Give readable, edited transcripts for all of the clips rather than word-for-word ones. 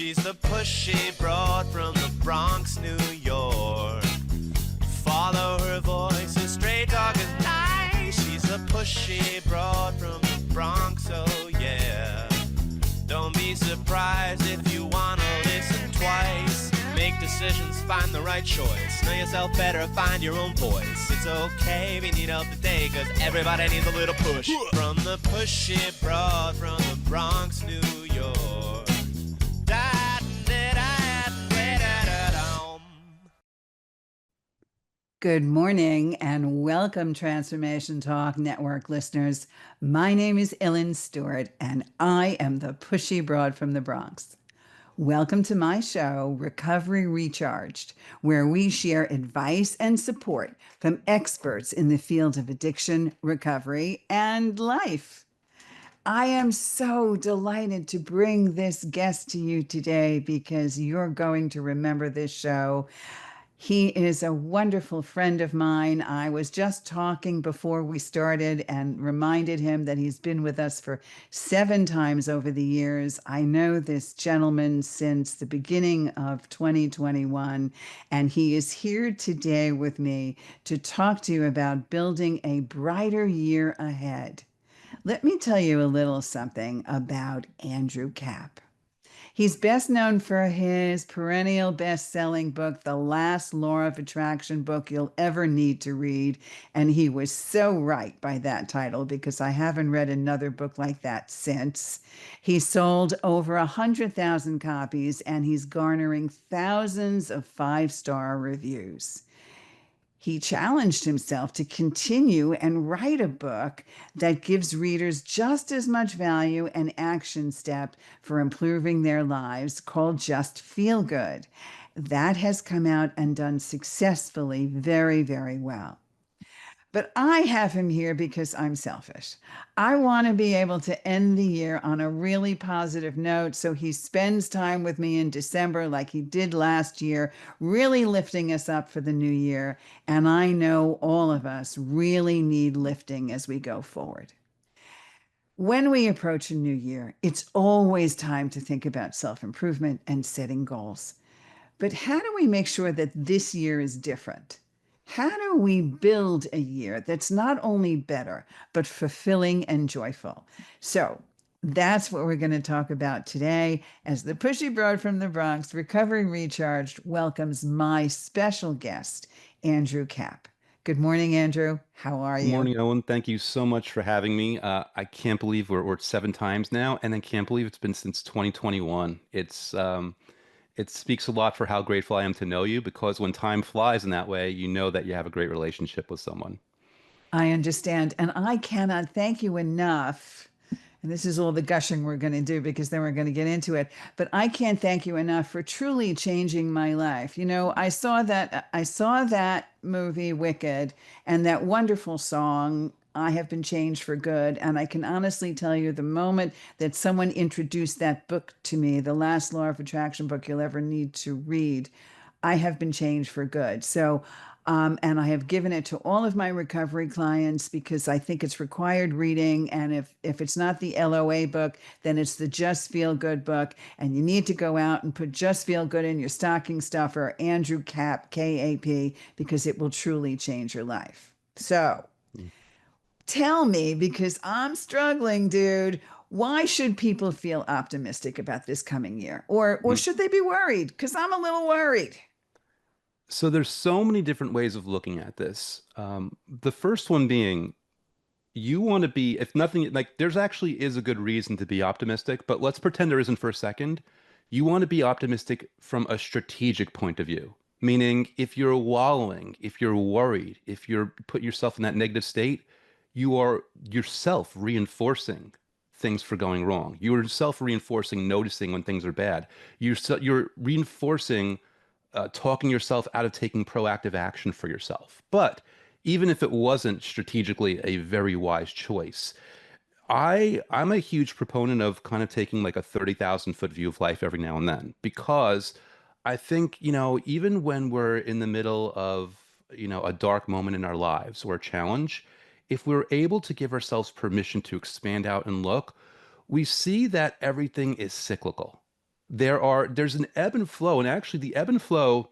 She's the pushy broad from the Bronx, New York. Follow her voice, a stray dog is nice. She's the pushy broad from the Bronx, oh yeah. Don't be surprised if you wanna listen twice. Make decisions, find the right choice. Know yourself better, find your own voice. It's okay if you need help today, cause everybody needs a little push. From the pushy broad from the Bronx, New York. Good morning and welcome, Transformation Talk Network listeners. My name is Stewart and I am the pushy broad from the Bronx. Welcome to my show, Recovery Recharged, where we share advice and support from experts in the field of addiction, recovery, and life. I am so delighted to bring this guest to you today because you're going to remember this show. He is a wonderful friend of mine. I was just talking before we started and reminded him that he's been with us for 7 times over the years. I know this gentleman since the beginning of 2021, and he is here today with me to talk to you about building a brighter year ahead. Let me tell you a little something about Andrew Capp. He's best known for his perennial best-selling book, The Last Law of Attraction book you'll ever need to read. And he was so right by that title because I haven't read another book like that since. He sold over 100,000 copies and he's garnering thousands of 5-star reviews. He challenged himself to continue and write a book that gives readers just as much value and action step for improving their lives called Just Feel Good. That has come out and done successfully very, very well. But I have him here because I'm selfish. I want to be able to end the year on a really positive note. So he spends time with me in December, like he did last year, really lifting us up for the new year. And I know all of us really need lifting as we go forward. When we approach a new year, it's always time to think about self improvement and setting goals. But how do we make sure that this year is different? How do we build a year that's not only better, but fulfilling and joyful? So that's what we're going to talk about today as the Pushy Broad from the Bronx, Recovery Recharged, welcomes my special guest, Andrew Capp. Good morning, Andrew. How are Good you? morning, Owen. Thank you so much for having me. I can't believe we're at 7 times now, and I can't believe it's been since 2021. It speaks a lot for how grateful I am to know you because when time flies in that way, you know that you have a great relationship with someone. I understand. And I cannot thank you enough. And this is all the gushing we're going to do because then we're going to get into it. But I can't thank you enough for truly changing my life. You know, I saw that movie Wicked and that wonderful song I have been changed for good. And I can honestly tell you the moment that someone introduced that book to me, the last law of attraction book you'll ever need to read, I have been changed for good. And I have given it to all of my recovery clients because I think it's required reading. And if it's not the LOA book, then it's the Just Feel Good book. And you need to go out and put Just Feel Good in your stocking stuffer, Andrew Capp, KAP, because it will truly change your life. So Mm. tell me, because I'm struggling, dude, why should people feel optimistic about this coming year? Or Mhm. should they be worried? Because I'm a little worried. So there's so many different ways of looking at this. The first one being you want to be, if nothing, like there's actually is a good reason to be optimistic, but let's pretend there isn't for a second. You want to be optimistic from a strategic point of view, meaning if you're wallowing, if you're worried, if you're put yourself in that negative state, you are yourself reinforcing things for going wrong. You are self-reinforcing, noticing when things are bad. You're reinforcing talking yourself out of taking proactive action for yourself. But even if it wasn't strategically a very wise choice, I'm a huge proponent of kind of taking like a 30,000 foot view of life every now and then because I think, even when we're in the middle of, a dark moment in our lives or a challenge, if we're able to give ourselves permission to expand out and look, we see that everything is cyclical. there's an ebb and flow, and actually the ebb and flow,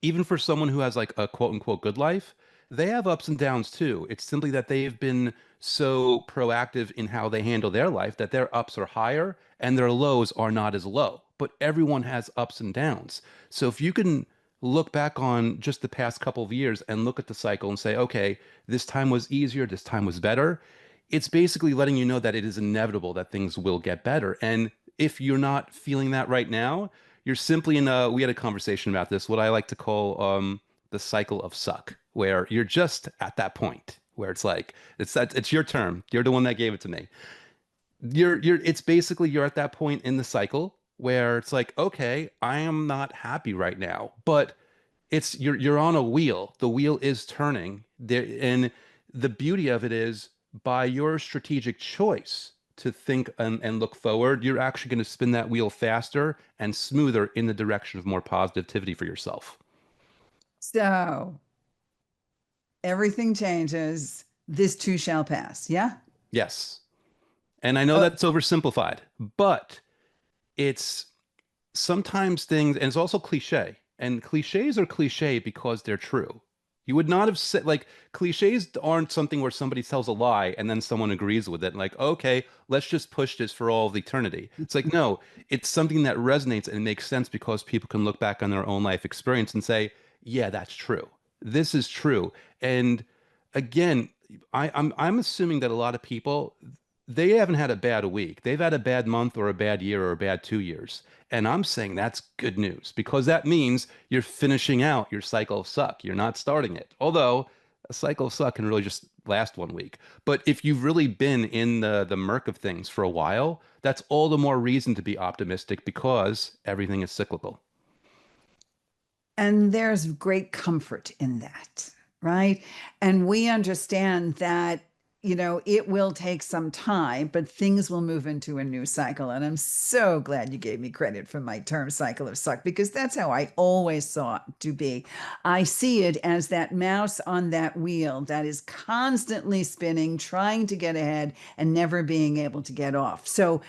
even for someone who has like a quote unquote good life, they have ups and downs too. It's simply that they've been so proactive in how they handle their life that their ups are higher and their lows are not as low. But everyone has ups and downs. So if you can look back on just the past couple of years and look at the cycle and say, okay, this time was easier, this time was better, it's basically letting you know that it is inevitable that things will get better. And if you're not feeling that right now, you're simply in a, we had a conversation about this, what I like to call the cycle of suck, where you're just at that point where it's like, it's your term. You're the one that gave it to me. It's basically you're at that point in the cycle where it's like, okay, I am not happy right now, but you're on a wheel. The wheel is turning there, and the beauty of it is by your strategic choice to think and look forward, you're actually going to spin that wheel faster and smoother in the direction of more positivity for yourself. So everything changes. This too shall pass. Yeah. Yes. And I know Oh, that's oversimplified, but it's sometimes things, and it's also cliche. And cliches are cliche because they're true. You would not have said, like, cliches aren't something where somebody tells a lie and then someone agrees with it. Like, okay, let's just push this for all of eternity. It's like, no, it's something that resonates and makes sense because people can look back on their own life experience and say, yeah, that's true. This is true. And again, I'm assuming that a lot of people, they haven't had a bad week. They've had a bad month or a bad year or a bad 2 years. And I'm saying that's good news because that means you're finishing out your cycle of suck. You're not starting it. Although a cycle of suck can really just last 1 week. But if you've really been in the murk of things for a while, that's all the more reason to be optimistic because everything is cyclical. and there's great comfort in that, right? And we understand that, it will take some time, but things will move into a new cycle. And I'm so glad you gave me credit for my term cycle of suck, because that's how I always saw it to be. I see it as that mouse on that wheel that is constantly spinning, trying to get ahead and never being able to get off. So,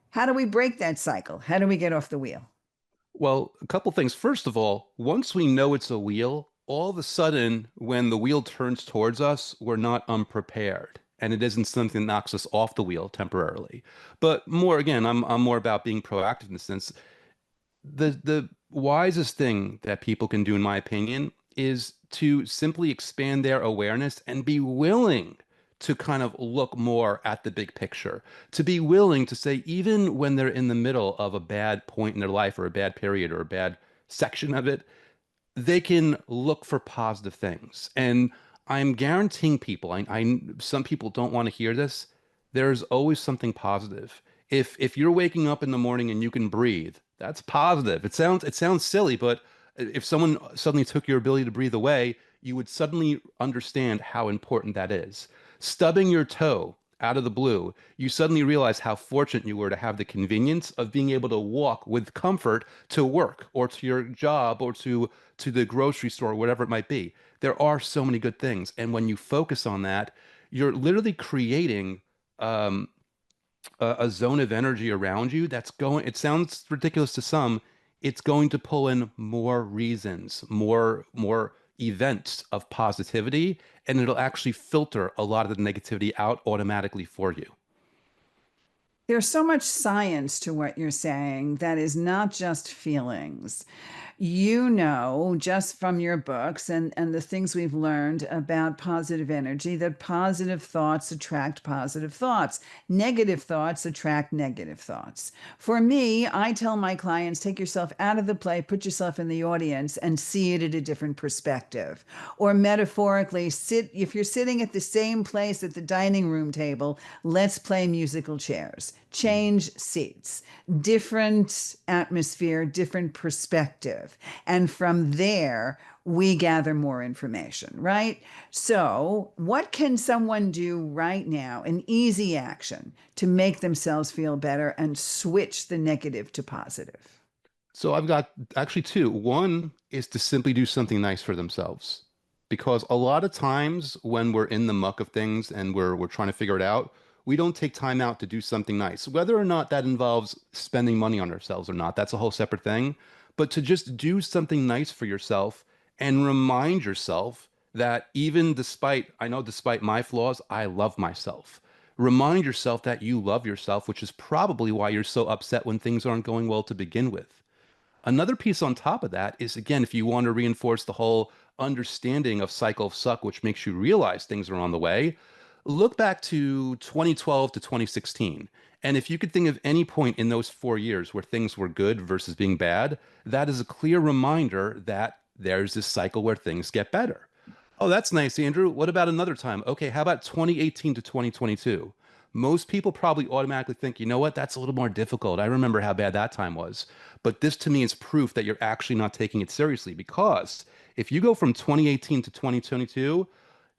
how do we break that cycle? How do we get off the wheel? Well, a couple things. First of all, once we know it's a wheel, all of a sudden, when the wheel turns towards us, we're not unprepared. And it isn't something that knocks us off the wheel temporarily. But more again, I'm more about being proactive in the sense the wisest thing that people can do, in my opinion, is to simply expand their awareness and be willing to kind of look more at the big picture, to be willing to say, even when they're in the middle of a bad point in their life or a bad period or a bad section of it, they can look for positive things. And I'm guaranteeing people, some people don't want to hear this. There's always something positive. If you're waking up in the morning and you can breathe, that's positive. It sounds silly, but if someone suddenly took your ability to breathe away, you would suddenly understand how important that is. Stubbing your toe out of the blue, you suddenly realize how fortunate you were to have the convenience of being able to walk with comfort to work or to your job or to the grocery store, whatever it might be. There are so many good things. And when you focus on that, you're literally creating um, a zone of energy around you that's going, it sounds ridiculous to some, it's going to pull in more reasons, more events of positivity, and it'll actually filter a lot of the negativity out automatically for you. There's so much science to what you're saying that is not just feelings. Just from your books and the things we've learned about positive energy, that positive thoughts attract positive thoughts. Negative thoughts attract negative thoughts. For me, I tell my clients, take yourself out of the play, put yourself in the audience and see it at a different perspective. Or metaphorically, if you're sitting at the same place at the dining room table, let's play musical chairs, change seats, different atmosphere, different perspective. And from there, we gather more information, right? So, what can someone do right now, an easy action to make themselves feel better and switch the negative to positive? So I've got actually two. One is to simply do something nice for themselves. Because a lot of times when we're in the muck of things and we're trying to figure it out, we don't take time out to do something nice. Whether or not that involves spending money on ourselves or not, that's a whole separate thing. But to just do something nice for yourself and remind yourself that even despite, I know despite my flaws, I love myself. Remind yourself that you love yourself, which is probably why you're so upset when things aren't going well to begin with. Another piece on top of that is, again, if you want to reinforce the whole understanding of cycle of suck, which makes you realize things are on the way, look back to 2012 to 2016. And if you could think of any point in those 4 years where things were good versus being bad, that is a clear reminder that there's this cycle where things get better. Oh, that's nice, Andrew. What about another time? Okay, how about 2018 to 2022? Most people probably automatically think, you know what, that's a little more difficult. I remember how bad that time was. But this to me is proof that you're actually not taking it seriously because if you go from 2018 to 2022,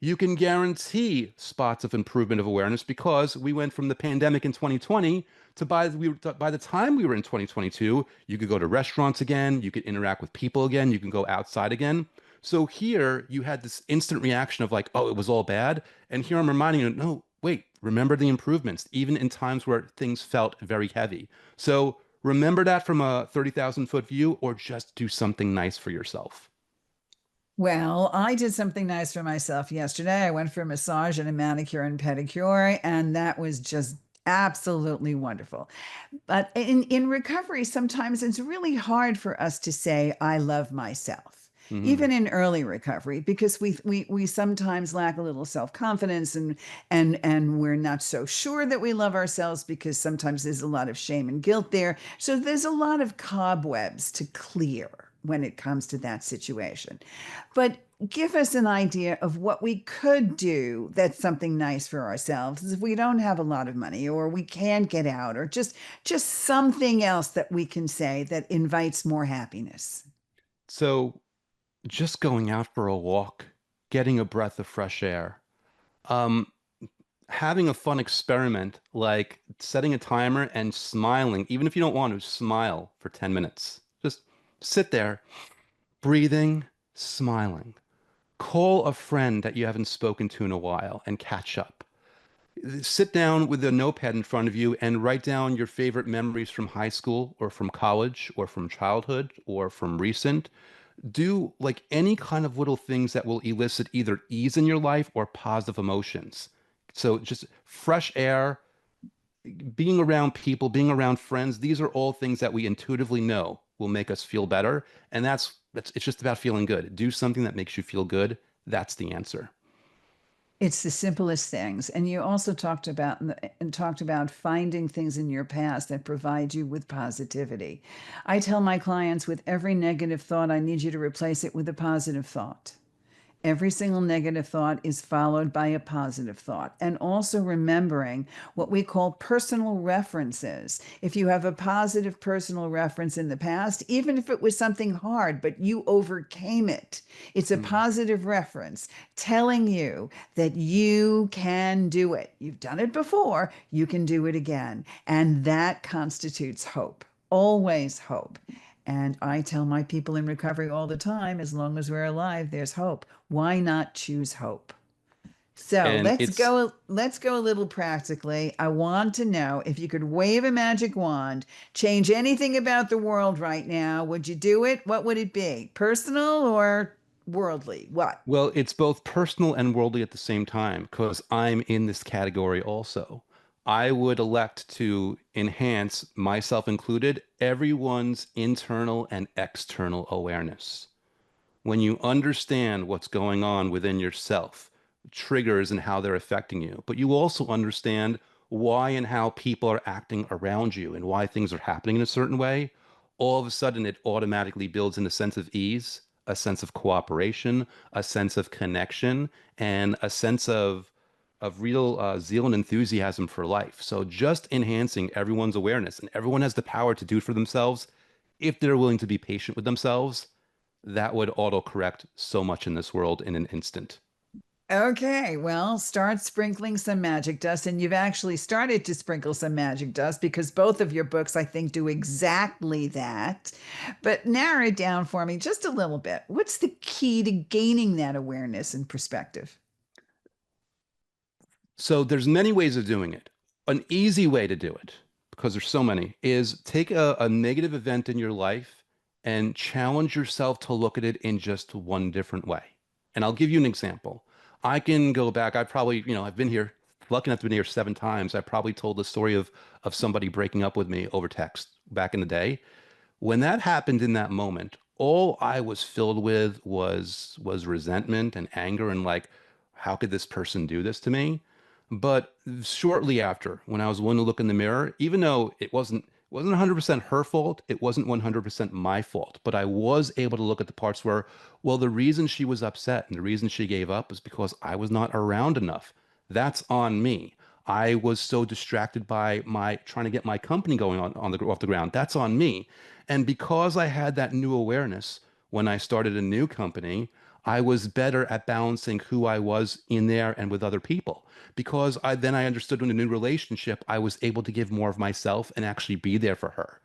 you can guarantee spots of improvement of awareness because we went from the pandemic in 2020 to by the time we were in 2022, you could go to restaurants again, you could interact with people again, you can go outside again. So here you had this instant reaction of like, oh, it was all bad. And here I'm reminding you, no, wait, remember the improvements, even in times where things felt very heavy. So remember that from a 30,000-foot view or just do something nice for yourself. Well, I did something nice for myself yesterday. I went for a massage and a manicure and pedicure, and that was just absolutely wonderful. But in recovery, sometimes it's really hard for us to say, I love myself. Hmm. Even in early recovery, because we sometimes lack a little self-confidence and we're not so sure that we love ourselves because sometimes there's a lot of shame and guilt there. So there's a lot of cobwebs to clear when it comes to that situation. But give us an idea of what we could do that's something nice for ourselves if we don't have a lot of money or we can't get out or just something else that we can say that invites more happiness. So just going out for a walk, getting a breath of fresh air, um, having a fun experiment like setting a timer and smiling, even if you don't want to, smile for 10 minutes. Just sit there, breathing, smiling. Call a friend that you haven't spoken to in a while and catch up. Sit down with a notepad in front of you and write down your favorite memories from high school or from college or from childhood or from recent. Do like any kind of little things that will elicit either ease in your life or positive emotions. So just fresh air, being around people, being around friends, these are all things that we intuitively know will make us feel better. And that's it's just about feeling good. Do something that makes you feel good. That's the answer. It's the simplest things. And you also talked about finding things in your past that provide you with positivity. I tell my clients with every negative thought, I need you to replace it with a positive thought. Every single negative thought is followed by a positive thought. And also remembering what we call personal references. If you have a positive personal reference in the past, even if it was something hard, but you overcame it, it's a Mm. positive reference telling you that you can do it. You've done it before, you can do it again. And that constitutes hope, always hope. And I tell my people in recovery all the time, as long as we're alive, there's hope. Why not choose hope? So And let's go a little practically. I want to know if you could wave a magic wand, change anything about the world right now, would you do it? What would it be? Personal or worldly? What? well, it's both personal and worldly at the same time because I'm in this category also. I would elect to enhance, myself included, everyone's internal and external awareness. When you understand what's going on within yourself, triggers and how they're affecting you, but you also understand why and how people are acting around you and why things are happening in a certain way, all of a sudden it automatically builds in a sense of ease, a sense of cooperation, a sense of connection, and a sense of real zeal and enthusiasm for life. So just enhancing everyone's awareness, and everyone has the power to do it for themselves if they're willing to be patient with themselves. That would auto correct so much in this world in an instant. Okay, well, start sprinkling some magic dust. And you've actually started to sprinkle some magic dust because both of your books, I think, do exactly that. But narrow it down for me just a little bit. What's the key to gaining that awareness and perspective? So there's many ways of doing it. An easy way to do it, because there's so many, is take a negative event in your life and challenge yourself to look at it in just one different way. And I'll give you an example. I can go back, I probably, I've been here, lucky enough to be here 7 times. I probably told the story of somebody breaking up with me over text back in the day. When that happened in that moment, all I was filled with was resentment and anger and like, how could this person do this to me? But shortly after, when I was willing to look in the mirror, even though it wasn't 100% her fault, it wasn't 100% my fault, but I was able to look at the parts where, well, the reason she was upset and the reason she gave up was because I was not around enough. That's on me. I was so distracted by my trying to get my company going on the off the ground. That's on me. And because I had that new awareness when I started a new company, I was better at balancing who I was in there and with other people. Because I understood in a new relationship, I was able to give more of myself and actually be there for her.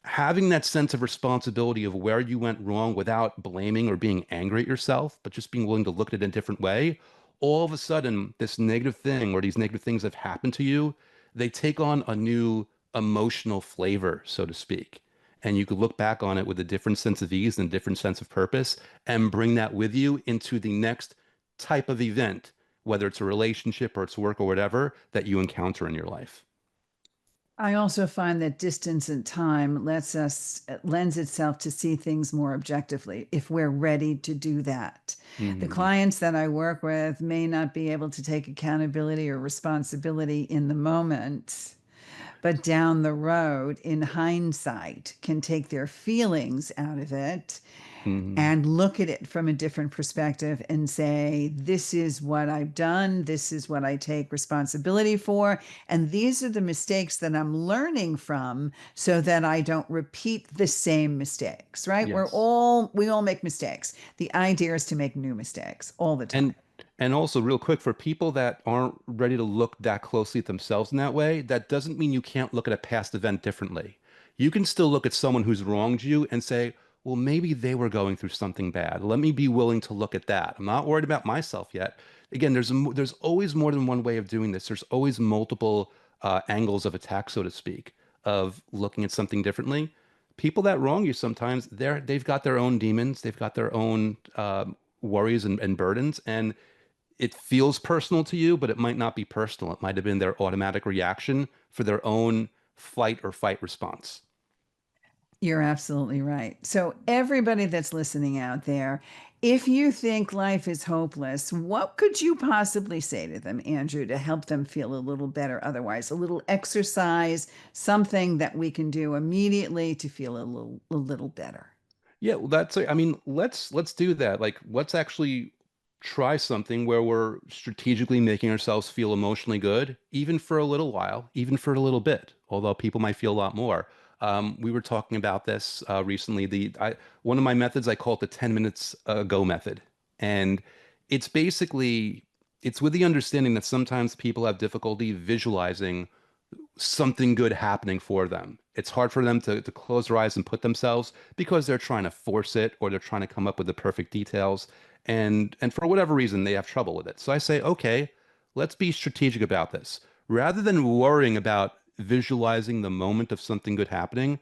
Having that sense of responsibility of where you went wrong without blaming or being angry at yourself, but just being willing to look at it in a different way, all of a sudden, this negative thing or these negative things have happened to you, they take on a new emotional flavor, so to speak. And you could look back on it with a different sense of ease and a different sense of purpose and bring that with you into the next type of event, whether it's a relationship or it's work or whatever that you encounter in your life. I also find that distance and time lends itself to see things more objectively if we're ready to do that. The Hmm. clients that I work with may not be able to take accountability or responsibility in the moment, but down the road, in hindsight, can take their feelings out of it Hmm. and look at it from a different perspective and say, this is what I've done. This is what I take responsibility for. And these are the mistakes that I'm learning from so that I don't repeat the same mistakes, right? Yes. We all make mistakes. The idea is to make new mistakes all the time. And and also real quick for people that aren't ready to look that closely at themselves in that way, that doesn't mean you can't look at a past event differently. You can still look at someone who's wronged you and say, well, maybe they were going through something bad. Let me be willing to look at that. I'm not worried about myself yet. Again, there's always more than one way of doing this. There's always multiple angles of attack, so to speak, of looking at something differently. People that wrong you sometimes, they've got their own demons, they've got their own worries and burdens, and it feels personal to you, but it might not be personal. It might have been their automatic reaction for their own flight or fight response. You're absolutely right. So, everybody that's listening out there, if you think life is hopeless, what could you possibly say to them, Andrew, to help them feel a little better otherwise? A little exercise, something that we can do immediately to feel a little better. Yeah, well, I mean, let's do that. Like, let's actually try something where we're strategically making ourselves feel emotionally good, even for a little while, even for a little bit, although people might feel a lot more. We were talking about this recently. One of my methods, I call it the 10 minutes ago method. And it's basically, it's with the understanding that sometimes people have difficulty visualizing something good happening for them. It's hard for them to close their eyes and put themselves because they're trying to force it or they're trying to come up with the perfect details. And for whatever reason, they have trouble with it. So I say, okay, let's be strategic about this. Rather than worrying about visualizing the moment of something good happening,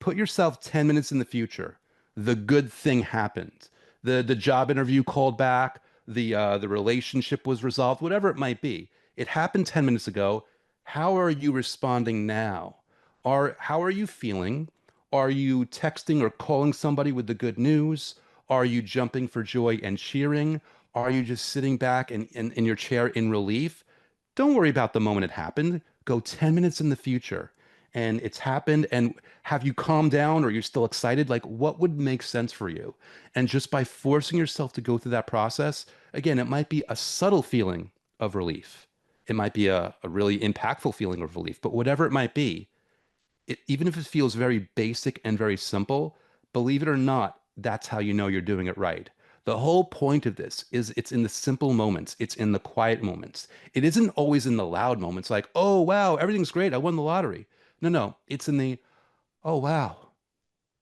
put yourself 10 minutes in the future. The good thing happened. The job interview called back, the relationship was resolved, whatever it might be. It happened 10 minutes ago. How are you responding now? How are you feeling? Are you texting or calling somebody with the good news? Are you jumping for joy and cheering? Are you just sitting back in your chair in relief? Don't worry about the moment it happened. Go 10 minutes in the future and it's happened. And have you calmed down or you're still excited? Like, what would make sense for you? And just by forcing yourself to go through that process, again, it might be a subtle feeling of relief. It might be a really impactful feeling of relief, but whatever it might be, even if it feels very basic and very simple, believe it or not, that's how you know you're doing it right. The whole point of this is it's in the simple moments, it's in the quiet moments. It isn't always in the loud moments like, oh, wow, everything's great. I won the lottery. No, no, it's in the, oh, wow,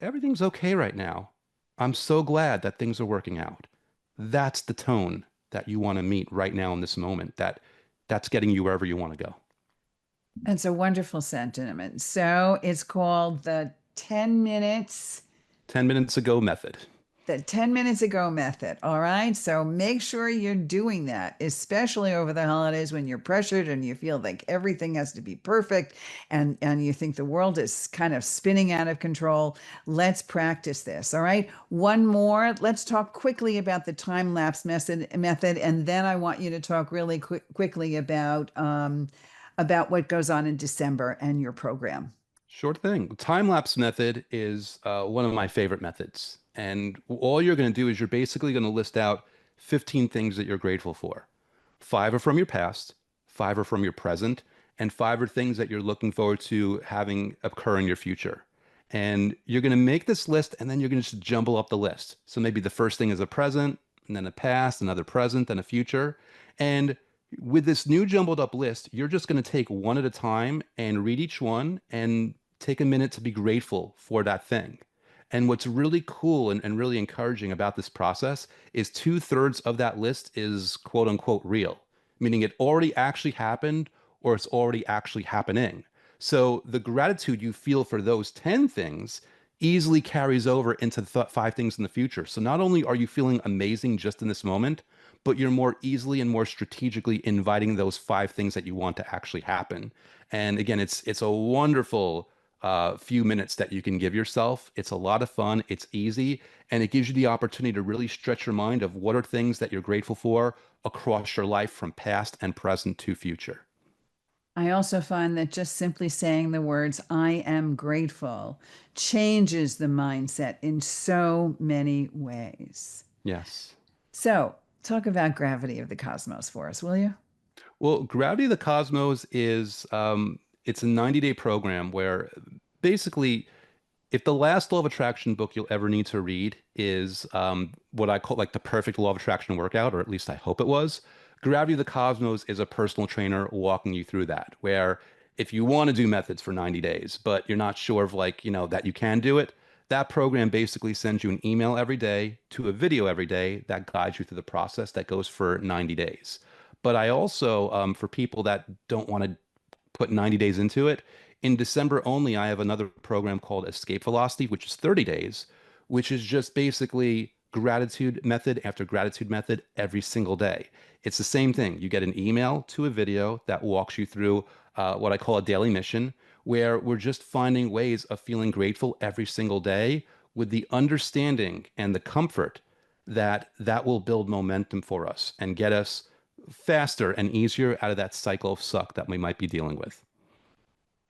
everything's okay right now. I'm so glad that things are working out. That's the tone that you want to meet right now in this moment. That's getting you wherever you want to go. It's a wonderful sentiment. So it's called the 10 minutes 10 minutes ago method. The 10 minutes ago method. All right. So make sure you're doing that, especially over the holidays when you're pressured and you feel like everything has to be perfect and you think the world is kind of spinning out of control. Let's practice this. All right. One more. Let's talk quickly about the time lapse method, and then I want you to talk really quickly about what goes on in December and your program. Sure thing. Time lapse method is one of my favorite methods. And all you're going to do is you're basically going to list out 15 things that you're grateful for. Five are from your past, five are from your present, and five are things that you're looking forward to having occur in your future. And you're going to make this list and then you're going to just jumble up the list. So maybe the first thing is a present, and then a past, another present, then a future. And with this new jumbled up list, you're just going to take one at a time and read each one and take a minute to be grateful for that thing. And what's really cool and really encouraging about this process is two-thirds of that list is quote unquote real, meaning it already actually happened or it's already actually happening. So the gratitude you feel for those 10 things easily carries over into the five things in the future. So not only are you feeling amazing just in this moment, but you're more easily and more strategically inviting those five things that you want to actually happen. And again, it's a wonderful few minutes that you can give yourself. It's a lot of fun. It's easy, and it gives you the opportunity to really stretch your mind of what are things that you're grateful for across your life from past and present to future. I also find that just simply saying the words, I am grateful, changes the mindset in so many ways. Yes. So, talk about gravity of the cosmos for us, will you? Well, Gravity of the Cosmos is it's a 90-day program where basically if the last law of attraction book you'll ever need to read is what I call like the perfect law of attraction workout, or at least I hope it was, Gravity of the Cosmos is a personal trainer walking you through that, where if you want to do methods for 90 days, but you're not sure of like, that you can do it, that program basically sends you an email every day to a video every day that guides you through the process that goes for 90 days. But I also, for people that don't want to put 90 days into it. In December only, I have another program called Escape Velocity, which is 30 days, which is just basically gratitude method after gratitude method every single day. It's the same thing. You get an email to a video that walks you through what I call a daily mission, where we're just finding ways of feeling grateful every single day with the understanding and the comfort that that will build momentum for us and get us faster and easier out of that cycle of suck that we might be dealing with.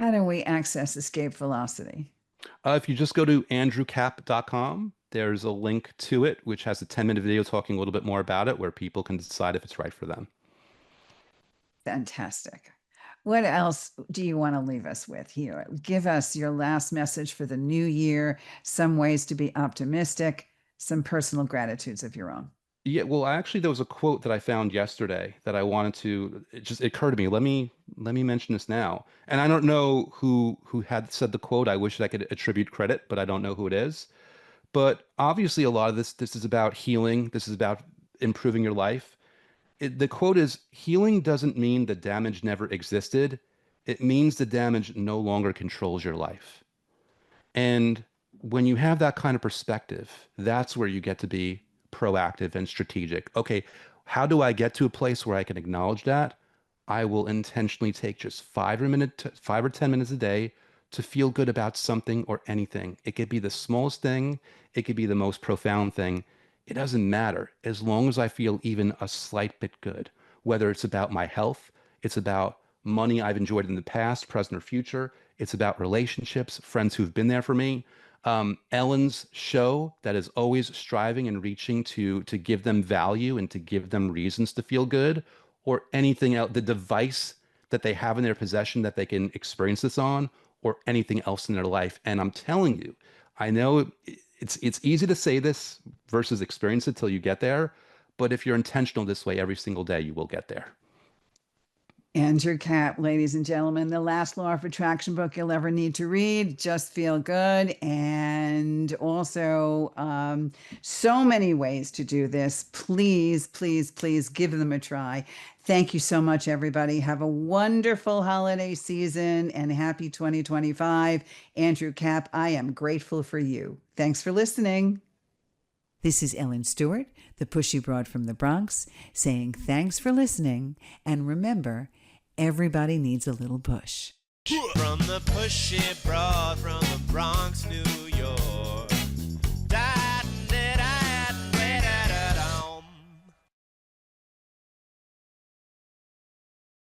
How do we access escape velocity? If you just go to andrewcap.com, there's a link to it, which has a 10-minute video talking a little bit more about it, where people can decide if it's right for them. Fantastic. What else do you want to leave us with here? Give us your last message for the new year, some ways to be optimistic, some personal gratitudes of your own. Yeah, well, actually, there was a quote that I found yesterday that I wanted to. It occurred to me. Let me mention this now. And I don't know who had said the quote. I wish I could attribute credit, but I don't know who it is. But obviously, a lot of this is about healing. This is about improving your life. The quote is, "Healing doesn't mean the damage never existed. It means the damage no longer controls your life." And when you have that kind of perspective, that's where you get to be proactive and strategic. Okay, how do I get to a place where I can acknowledge that? I will intentionally take just 5 or 10 minutes a day to feel good about something or anything. It could be the smallest thing, it could be the most profound thing. It doesn't matter as long as I feel even a slight bit good, whether it's about my health, it's about money I've enjoyed in the past, present, or future. It's about relationships, friends who've been there for me. Ellen's show that is always striving and reaching to give them value and to give them reasons to feel good, or anything else, the device that they have in their possession that they can experience this on, or anything else in their life. And I'm telling you, I know it's easy to say this versus experience it till you get there, but if you're intentional this way every single day, you will get there. Andrew Cap, ladies and gentlemen, the last law of attraction book you'll ever need to read. Just feel good. And also, so many ways to do this. Please, please, please give them a try. Thank you so much, everybody. Have a wonderful holiday season and happy 2025. Andrew Cap, I am grateful for you. Thanks for listening. This is Ellen Stewart, the pushy broad from the Bronx, saying thanks for listening. And remember, everybody needs a little push. From the pushy broad from the Bronx, New York.